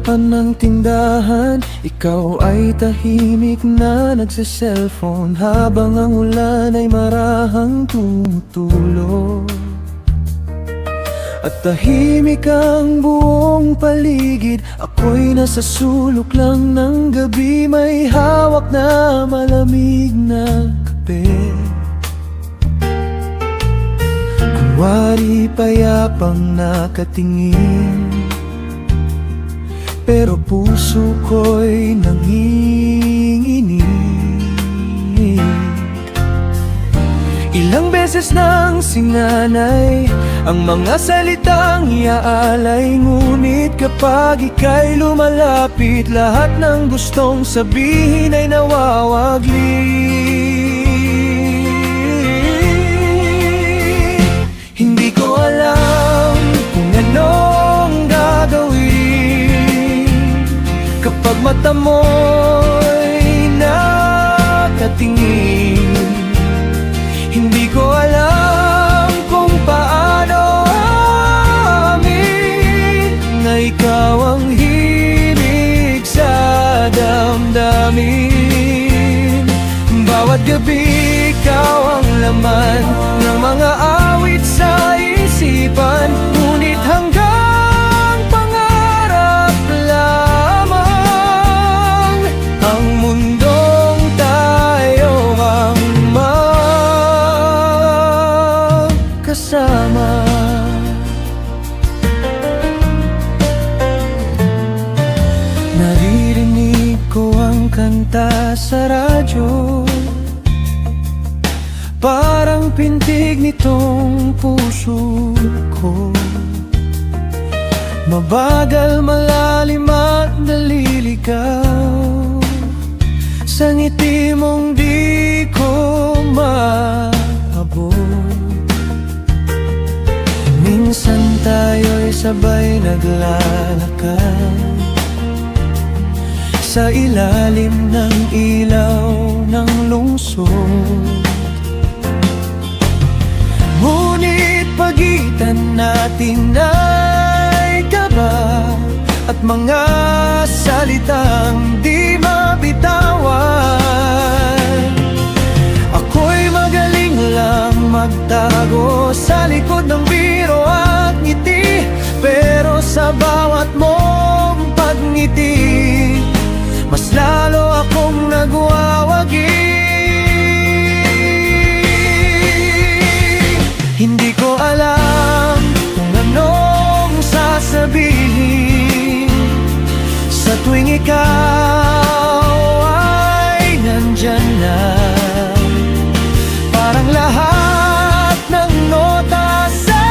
harapan ng tindahan, ikaw ay tahimik na nagsa-cellphone, habang ang ulan ay marahang tumutulo. At tahimik ang buong paligid, ako'y nasa sulok lang ng gabi, may hawak na malamig na kape. Kunwari payapang nakatingin, pero puso ko'y nanginginig. Ilang beses nang sinanay ang mga salitang iaalay, ngunit kapag ika'y lumalapit, lahat ng gustong sabihin ay nawawagli. Hindi ko alam kung anong gagawin kapag mata mo'y nakatingin. Hindi ko alam kung paano amin na ikaw ang himig sa damdamin. Bawat gabi ikaw ang laman ng mga awit sa isipan, ngunit hanggang pangarap lamang ang mundong tayo ang magkasama. Naririnig ko ang kanta sa radyo, parang pintig nitong puso ko. Mabagal, malalim at naliligaw sa ngiti mong di ko maabot. Minsan tayo'y sabay naglalakad sa ilalim ng ilaw ng lungsod, ngunit pagitan natin ay kaba at mga salitang di mabitawan. Ako'y magaling lang magtago sa likod ng biro at ngiti, pero sa bawat mong pagngiti, mas lalo akong nagwawagi. Hindi ko alam kung anong sasabihin sa tuwing ikaw ay nandyan na. Parang lahat ng nota sa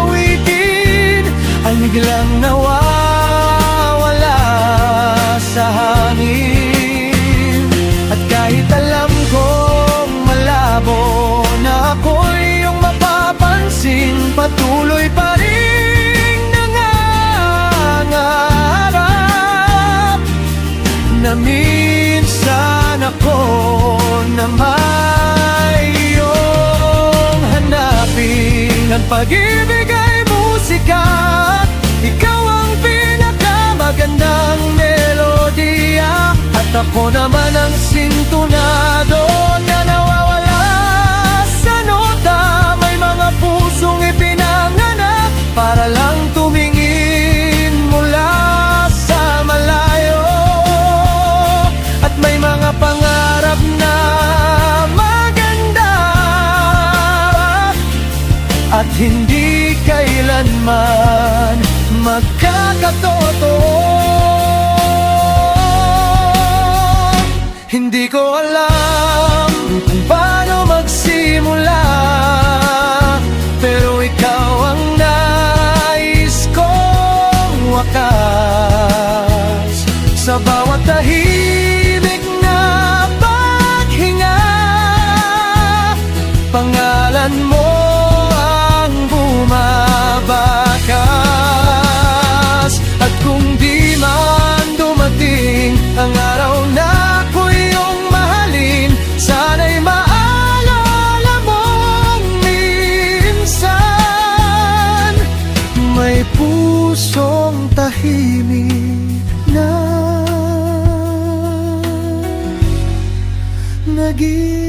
awitin ay biglang nawawala sa hangin. At kahit alam kong malabo na ako'y iyong mapapansin, patuloy pa rin nangangarap na minsan ako na may iyong hanapin. Ang pag-ibig ay musika, ikaw ang pinakamagandang melodiya, at ako naman ang sintonado na nawawala sa nota. May mga pusong ipinanganak para lang tumingin mula sa malayo, at may mga pangarap na maganda at hindi kailanman magkakatotoo. Hindi ko alam kung paano magsimula, pero ikaw ang nais kong wakas. Sa bawat tahimik na paghinga, pangalan mo ang bumabakas. At kung di man dumating ang araw na ako'y iyong mahalin, sana'y maalala mong minsan may pusong tahimik palagi.